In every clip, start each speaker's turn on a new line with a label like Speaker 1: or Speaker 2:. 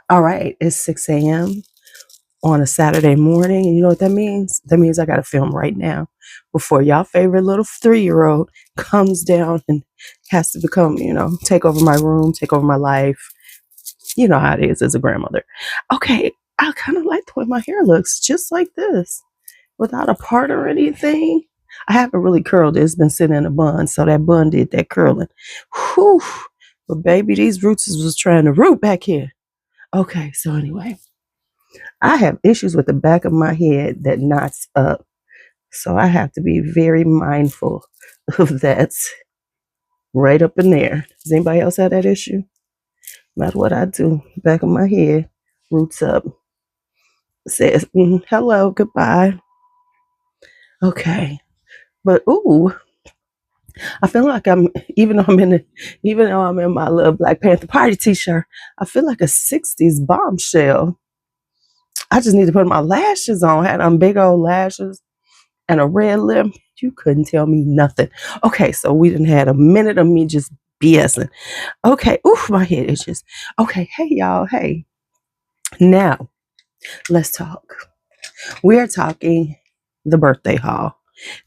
Speaker 1: All right, it's 6 a.m. on a Saturday morning. And you know what that means? That means I got to film right now before y'all favorite little 3-year-old comes down and has to become, take over my room, take over my life. You know how it is as a grandmother. Okay, I kind of like the way my hair looks, just like this, without a part or anything. I haven't really curled it. It's been sitting in a bun, so that bun did that curling. Whew. But baby, these roots was trying to root back here. Okay, so anyway, I have issues with the back of my head that knots up. So I have to be very mindful of that right up in there. Does anybody else have that issue? No matter what I do, back of my head roots up. Says, hello, goodbye. Okay. But ooh, I feel like even though I'm in my little Black Panther Party t-shirt, I feel like a 60s bombshell. I just need to put my lashes on. I had on big old lashes and a red lip. You couldn't tell me nothing. Okay, so we done had a minute of me just BSing. Okay, oof, my head itches. Okay, hey y'all, hey. Now, let's talk. We are talking the birthday haul.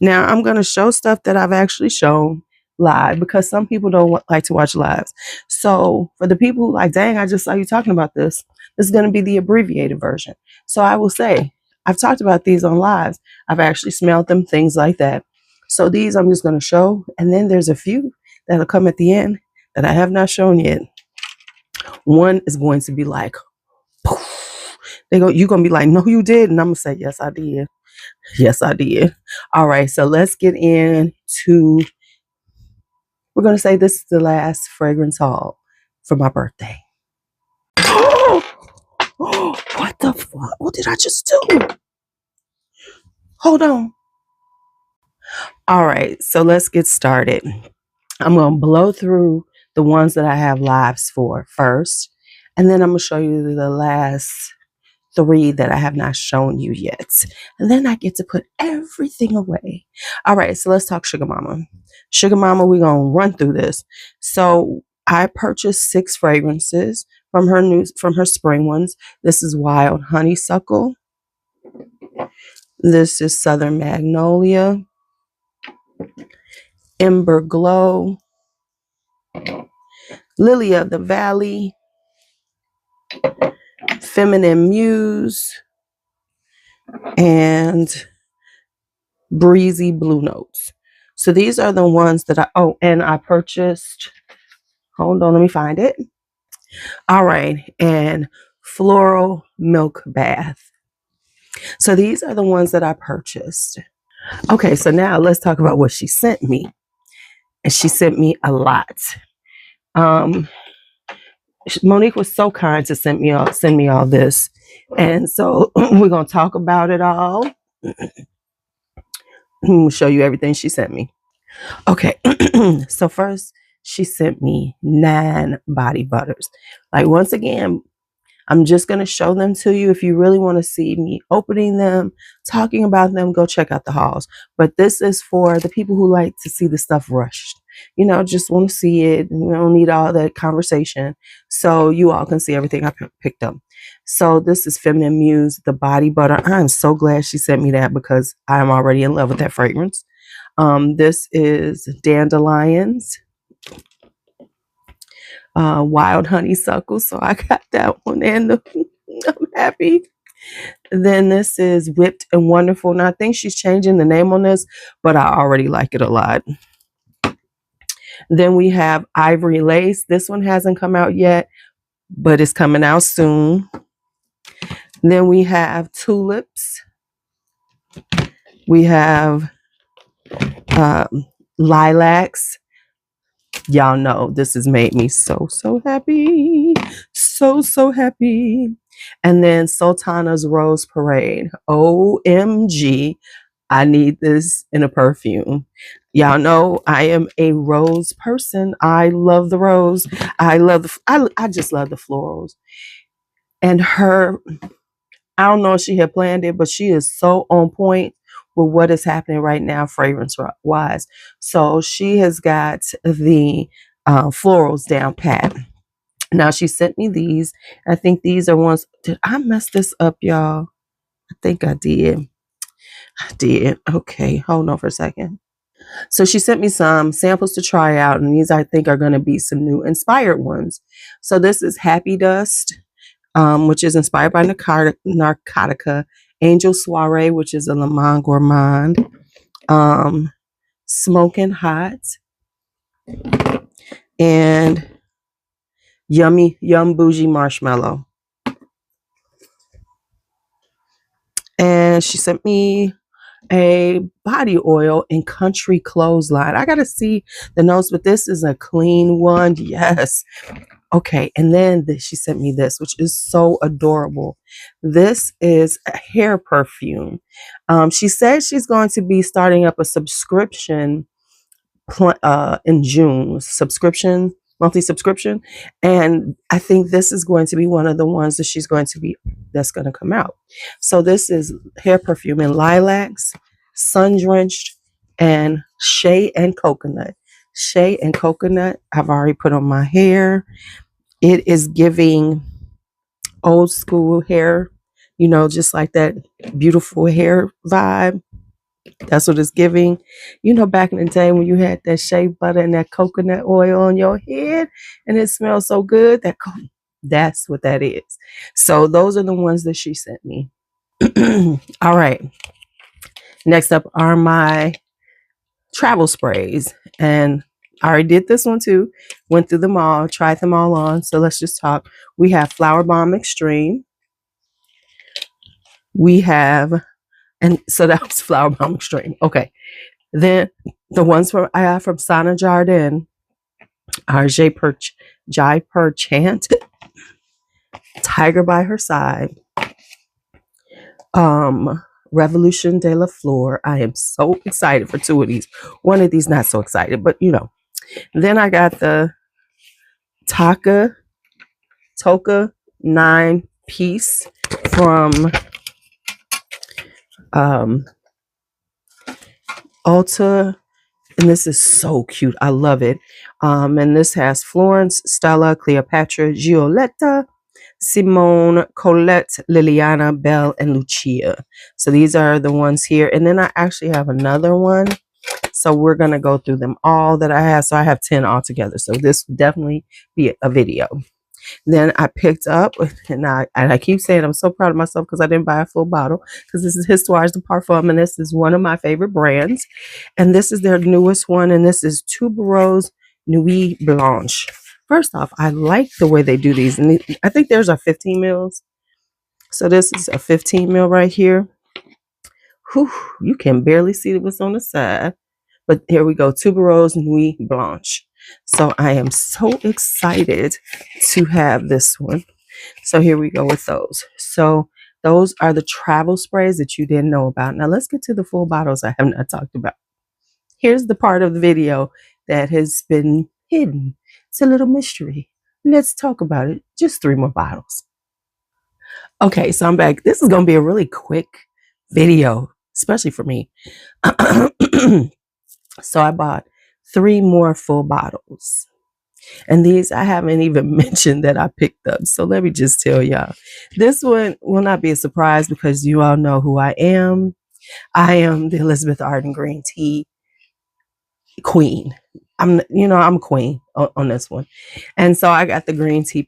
Speaker 1: Now, I'm going to show stuff that I've actually shown live because some people don't like to watch lives. So for the people who like, dang, I just saw you talking about this, this is going to be the abbreviated version. So I will say, I've talked about these on lives. I've actually smelled them, things like that. So these I'm just going to show. And then there's a few that'll come at the end that I have not shown yet. One is going to be like, poof. You're going to be like, no, you did. And I'm going to say, yes, I did. Yes, I did. All right, so let's get into, we're going to say this is the last fragrance haul for my birthday. What the fuck? What did I just do? Hold on. All right, so let's get started. I'm going to blow through the ones that I have lives for first, and then I'm going to show you the last 3 that I have not shown you yet. And then I get to put everything away. All right, so let's talk Sugar Mama. Sugar Mama, we're going to run through this. So I purchased 6 fragrances from her spring ones. This is Wild Honeysuckle. This is Southern Magnolia. Ember Glow. Lily of the Valley. Feminine Muse. And Breezy Blue Notes. So these are the ones that I purchased. Hold on, let me find it. All right, and Floral Milk Bath. So these are the ones that I purchased. Okay, so now let's talk about what she sent me. And she sent me a lot. Monique was so kind to send me all this. And so we're going to talk about it all. I'm going to show you everything she sent me. Okay, so first she sent me 9 body butters. Like, once again, I'm just going to show them to you. If you really want to see me opening them, talking about them, go check out the hauls. But this is for the people who like to see the stuff rushed. Just want to see it. Don't need all that conversation. So you all can see everything I picked up. So this is Feminine Muse, the body butter. I'm so glad she sent me that because I'm already in love with that fragrance. This is Dandelions, Wild Honeysuckle. So I got that one, and I'm happy. Then this is Whipped and Wonderful. Now I think she's changing the name on this, but I already like it a lot. Then we have Ivory Lace. This one hasn't come out yet, but it's coming out soon. Then we have Tulips. We have Lilacs. Y'all know this has made me so happy. So happy. And then Sultana's Rose Parade. OMG. I need this in a perfume. Y'all know I am a rose person. I love the rose. I just love the florals. And I don't know if she had planned it, but she is so on point with what is happening right now, fragrance wise. So she has got the florals down pat. Now she sent me these. I think these are ones. Did I mess this up, y'all? I think I did. I did. Okay, hold on for a second. So she sent me some samples to try out, and these I think are going to be some new inspired ones. So this is Happy Dust, which is inspired by Narcotica, Angel Soiree, which is a Le Mans Gourmand, Smoking Hot, and Yum Bougie Marshmallow. And she sent me a body oil in Country Clothesline. I gotta see the notes, but this is a clean one. Yes. Okay, and then she sent me this, which is so adorable. This is a hair perfume. She said she's going to be starting up a subscription in June, monthly subscription, and I think this is going to be one of the ones that's going to come out. So this is hair perfume in lilacs, sun drenched, and shea and coconut. Shea and coconut I've already put on my hair. It is giving old school hair, just like that beautiful hair vibe. That's what it's giving. Back in the day when you had that shea butter and that coconut oil on your head and it smells so good, that's what that is. So those are the ones that she sent me. All right. Next up are my travel sprays. And I already did this one too. Went through them all, tried them all on. So let's just talk. We have Flower Bomb Extreme. We have, and so that was Flower Bomb Extreme. Okay. Then the ones I have from Sana Jardin are Jai Perchant, Tiger by Her Side, Revolution de la Fleur. I am so excited for two of these. One of these not so excited, but Then I got the Toka 9-piece from Ulta, and this is so cute. I love it. And this has Florence, Stella, Cleopatra, Giulietta, Simone, Colette, Liliana, Belle, and Lucia. So these are the ones here. And then I actually have another one. So we're going to go through them all that I have. So I have 10 altogether. So this will definitely be a video. Then I picked up, and I keep saying I'm so proud of myself because I didn't buy a full bottle, because this is Histoire de Parfum, and this is one of my favorite brands. And this is their newest one, and this is Tuberose Nuit Blanche. First off, I like the way they do these. And I think there's a 15 mils. So this is a 15 mil right here. Whew, you can barely see what's on the side. But here we go, Tuberose Nuit Blanche. So I am so excited to have this one. So here we go with those. So those are the travel sprays that you didn't know about. Now let's get to the full bottles I have not talked about. Here's the part of the video that has been hidden. It's a little mystery. Let's talk about it. Just 3 more bottles. Okay, so I'm back. This is going to be a really quick video, especially for me. So I bought 3 more full bottles. And these I haven't even mentioned that I picked up. So let me just tell y'all. This one will not be a surprise because you all know who I am. I am the Elizabeth Arden Green Tea Queen. I'm queen on this one. And so I got the green tea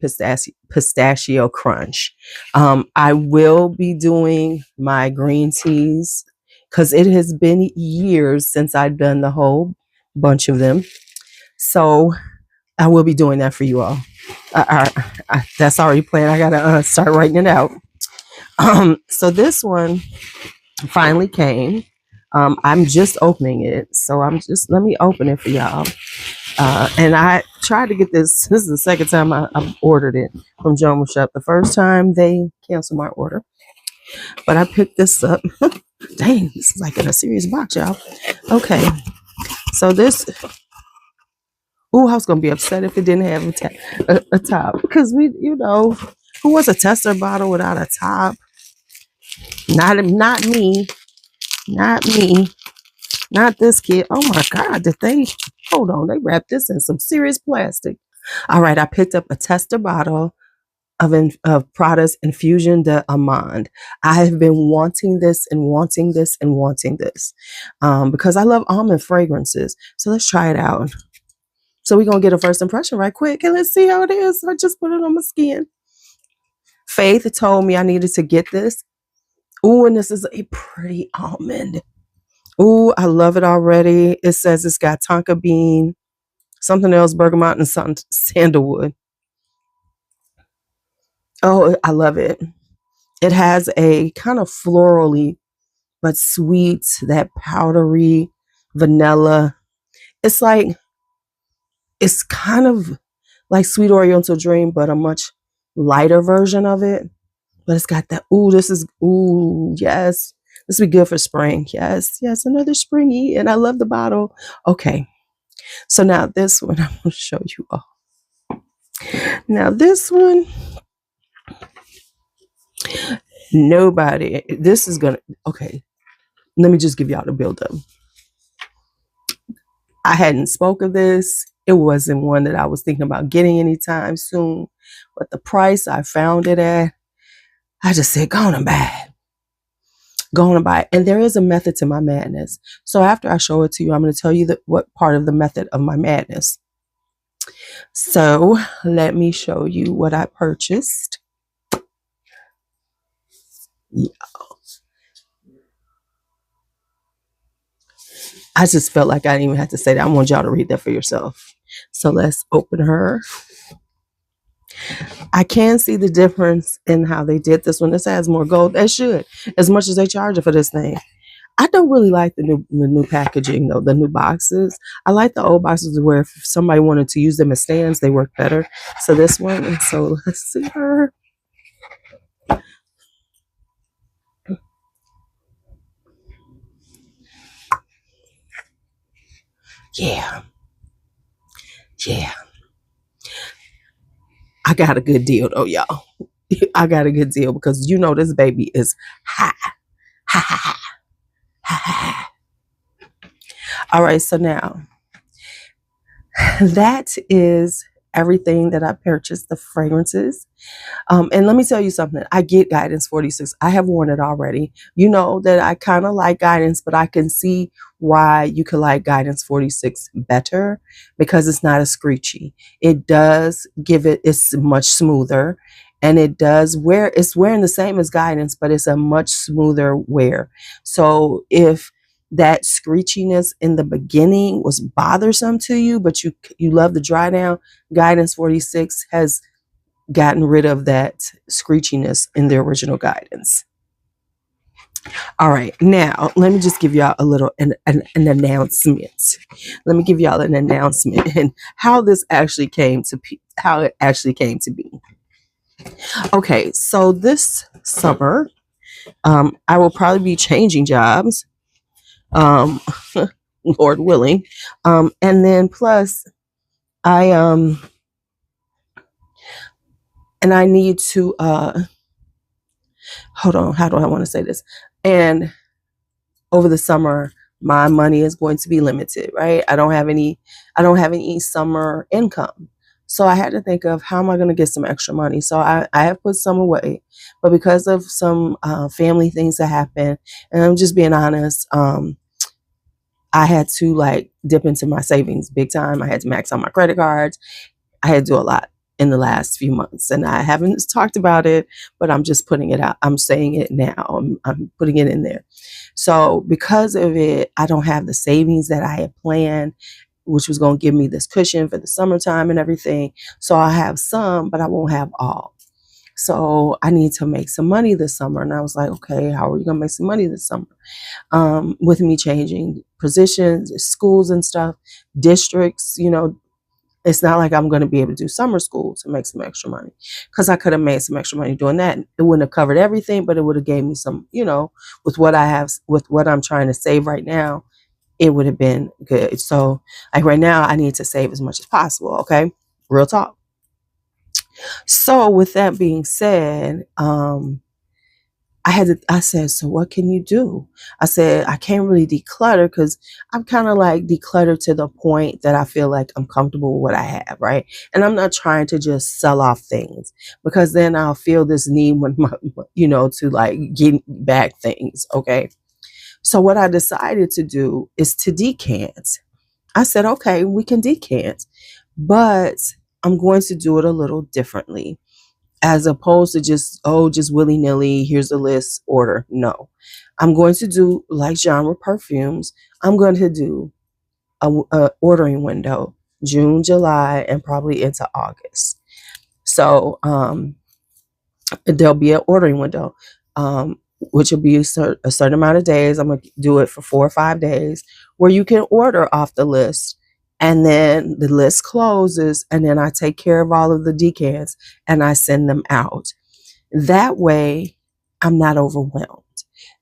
Speaker 1: pistachio crunch. I will be doing my green teas because it has been years since I've done the whole bunch of them. So I will be doing that for you all. That's already planned. I gotta start writing it out. So this one finally came. I'm just opening it, so let me open it for y'all. And I tried to get this. This is the second time I've ordered it from Jomashop. The first time they canceled my order, but I picked this up. Dang, this is like in a serious box, y'all. Okay, so this. Ooh, I was gonna be upset if it didn't have a top, because who wants a tester bottle without a top? Not me. Not me. Not this kid. Oh my God, hold on, they wrapped this in some serious plastic. All right, I picked up a tester bottle of Prada's Infusion de Amande. I have been wanting this and wanting this and wanting this because I love almond fragrances. So let's try it out. So we're going to get a first impression right quick and let's see how it is. I just put it on my skin. Faith told me I needed to get this. Ooh, and this is a pretty almond. Ooh, I love it already. It says it's got tonka bean, something else, bergamot, and something sandalwood. Oh, I love it. It has a kind of florally but sweet, that powdery vanilla. It's kind of like Sweet Oriental Dream, but a much lighter version of it. But it's got that, yes. This would be good for spring. Yes, another springy. And I love the bottle. Okay. So now this one, I'm going to show you all. Now this one, this is going to, okay. Let me just give y'all the build up. I hadn't spoke of this. It wasn't one that I was thinking about getting anytime soon. But the price I found it at, I just said, go on and buy it. Go on and buy it. And there is a method to my madness. So after I show it to you, I'm going to tell you what part of the method of my madness. So let me show you what I purchased. Yeah. I just felt like I didn't even have to say that. I want y'all to read that for yourself. So let's open her. I can see the difference in how they did this one. This has more gold. They should, as much as they charge it for this thing. I don't really like the new packaging though, the new boxes. I like the old boxes where if somebody wanted to use them as stands, they work better. So this one, and so let's see her. Yeah. I got a good deal though, y'all. I got a good deal because you know this baby is high. All right, so now that is everything that I purchased, the fragrances. And let me tell you something. I get Guidance 46. I have worn it already. You know that I kind of like Guidance, but I can see why you could like Guidance 46 better because it's not as screechy. It does give it's much smoother, and it does it's wearing the same as Guidance, but it's a much smoother wear. So if that screechiness in the beginning was bothersome to you, but you love the dry down, Guidance 46 has gotten rid of that screechiness in the original Guidance. All right, now let me just give y'all a little an announcement. Let me give y'all an announcement and how this actually came to be. Okay, so this summer, I will probably be changing jobs, Lord willing, and then plus I and I need to hold on, how do I want to say this? And over the summer, my money is going to be limited, right? I don't have any summer income. So I had to think of how am I going to get some extra money? So I have put some away, but because of some family things that happened, and I'm just being honest, I had to like dip into my savings big time. I had to max out my credit cards. I had to do a lot in the last few months, and I haven't talked about it, but I'm just putting it out. I'm saying it now. I'm putting it in there. So because of it, I don't have the savings that I had planned, which was going to give me this cushion for the summertime and everything. So I have some, but I won't have all. So I need to make some money this summer. And I was like, okay, how are you going to make some money this summer? With me changing positions, schools and stuff, districts, it's not like I'm going to be able to do summer school to make some extra money, because I could have made some extra money doing that. It wouldn't have covered everything, but it would have gave me some, with what I have, with what I'm trying to save right now, it would have been good. So like right now I need to save as much as possible. Okay. Real talk. So with that being said, I said, so what can you do? I said, I can't really declutter because I'm kind of like decluttered to the point that I feel like I'm comfortable with what I have, right? And I'm not trying to just sell off things because then I'll feel this need when to like get back things. Okay. So what I decided to do is to decant. I said, okay, we can decant, but I'm going to do it a little differently as opposed to just willy-nilly, here's the list, order. No, I'm going to do like genre perfumes. I'm going to do a ordering window, June, July, and probably into August. So there'll be an ordering window, which will be a certain amount of days. I'm going to do it for 4 or 5 days where you can order off the list. And then the list closes, and then I take care of all of the decants and I send them out. That way, I'm not overwhelmed.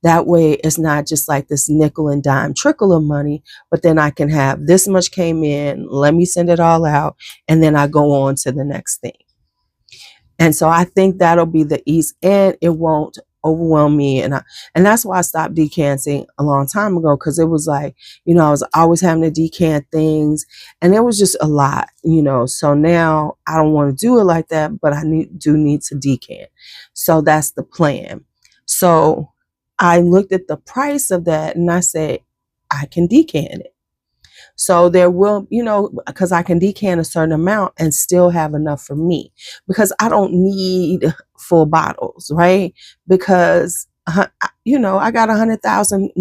Speaker 1: That way, it's not just like this nickel and dime trickle of money, but then I can have this much came in, let me send it all out, and then I go on to the next thing. And so I think that'll be the ease, and it won't overwhelm me. And that's why I stopped decanting a long time ago, because it was like, I was always having to decant things, and it was just a lot, So now I don't want to do it like that, but I do need to decant. So that's the plan. So I looked at the price of that and I said, I can decant it. So there will, because I can decant a certain amount and still have enough for me, because I don't need full bottles, right? Because, I got 100,000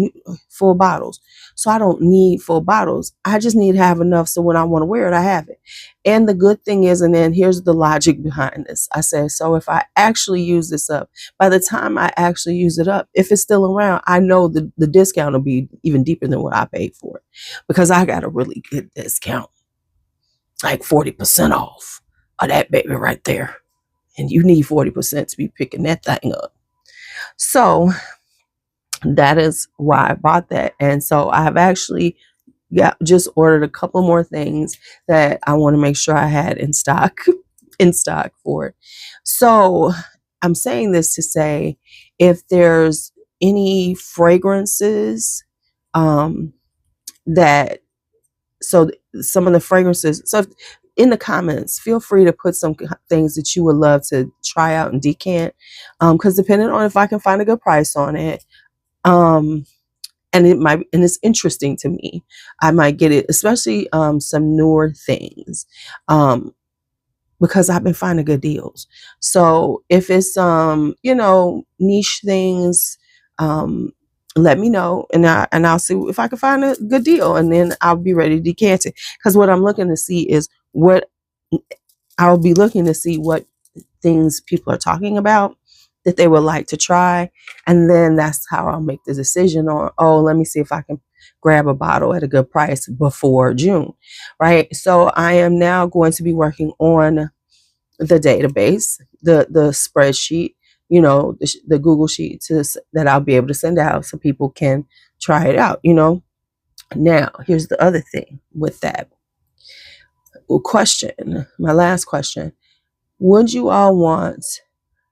Speaker 1: full bottles. So I don't need full bottles. I just need to have enough so when I want to wear it, I have it. And the good thing is, and then here's the logic behind this. I said, so if I actually use this up, by the time I actually use it up, if it's still around, I know the discount will be even deeper than what I paid for it, because I got a really good discount, like 40% off of that baby right there. And you need 40% to be picking that thing up. So that is why I bought that. And so I have actually just ordered a couple more things that I want to make sure I had in stock for it. So I'm saying this to say, if there's any fragrances that, so some of the fragrances, so in the comments, feel free to put some things that you would love to try out and decant, because depending on if I can find a good price on it, and it's interesting to me, I might get it, especially some newer things, because I've been finding good deals. So if it's niche things, let me know, and I'll see if I can find a good deal, and then I'll be ready to decant it. Because what I'm looking to see is what things people are talking about that they would like to try, and then that's how I'll make the decision on, let me see if I can grab a bottle at a good price before June, right? So I am now going to be working on the database, the spreadsheet, the Google sheet that I'll be able to send out so people can try it out, Now, here's the other thing with that question, my last question. Would you all want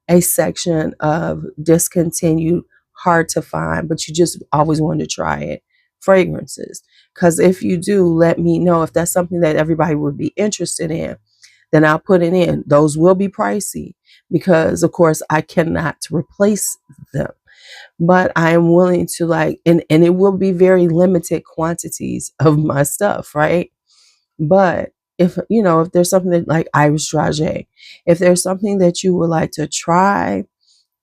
Speaker 1: a section of discontinued, hard to find, but you just always wanted to try it, fragrances? Because if you do, let me know. If that's something that everybody would be interested in, then I'll put it in. Those will be pricey because, of course, I cannot replace them. But I am willing to and it will be very limited quantities of my stuff, right? But if there's something that, like Iris Drage, if there's something that you would like to try,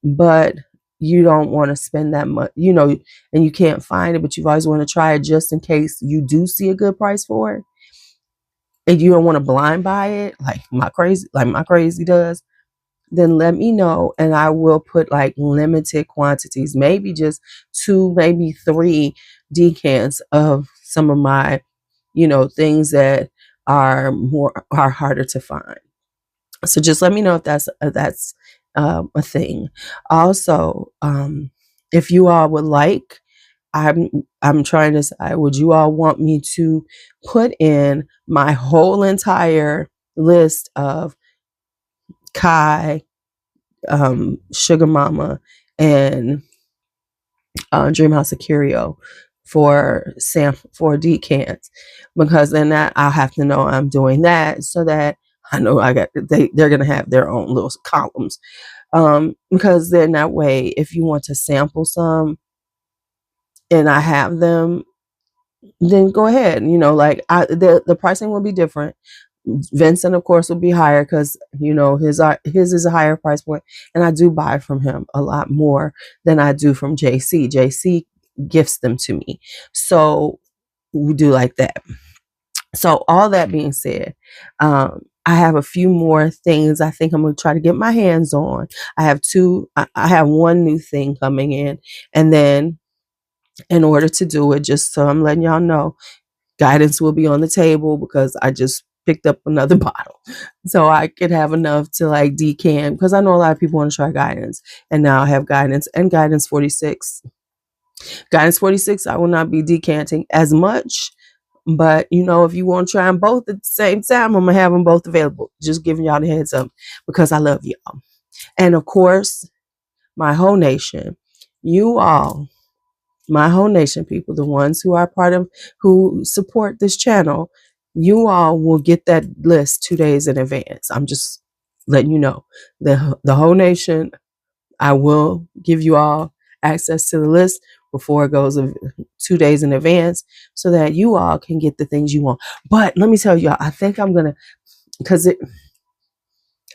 Speaker 1: but you don't want to spend that much, and you can't find it, but you've always want to try it just in case you do see a good price for it, and you don't want to blind buy it like my crazy does, then let me know, and I will put limited quantities, maybe just 2, maybe 3 decants of some of my, things that are harder to find. So just let me know if that's a thing. Also, if you all would like, I'm trying to decide, would you all want me to put in my whole entire list of Khye, Sugar Mama, and Dreamhouse Ikiryo for decants, because then that I'll have to know I'm doing that, so that I know they're gonna have their own little columns, because then that way, if you want to sample some and I have them, then go ahead. Like the pricing will be different. Vincent, of course, will be higher because his is a higher price point, and I do buy from him a lot more than I do from JC. JC gifts them to me, so we do like that. So all that being said, I have a few more things I think I'm going to try to get my hands on. I have one new thing coming in, and then in order to do it, just so I'm letting y'all know, guidance will be on the table because I just picked up another bottle, so I could have enough to like decant, because I know a lot of people want to try guidance, and now I have guidance and guidance 46. Guidance 46, I will not be decanting as much, but if you want to try them both at the same time, I'm gonna have them both available. Just giving y'all the heads up because I love y'all. And of course, my whole nation, you all, my whole nation people, the ones who are who support this channel, you all will get that list 2 days in advance. I'm just letting you know. The whole nation, I will give you all access to the list before it goes 2 days in advance, so that you all can get the things you want. But let me tell y'all, I think I'm gonna, because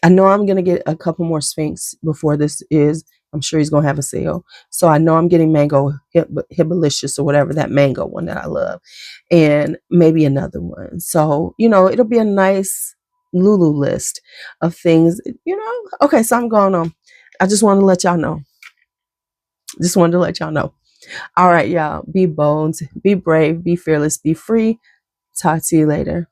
Speaker 1: I know I'm gonna get a couple more Sphinx before this is. I'm sure he's gonna have a sale, so I know I'm getting mango hibiscus or whatever, that mango one that I love, and maybe another one. So it'll be a nice LuuLuu list of things. Okay, so I'm going on. I just want to let y'all know. Just wanted to let y'all know. All right, y'all. Be bold, be brave, be fearless, be free. Talk to you later.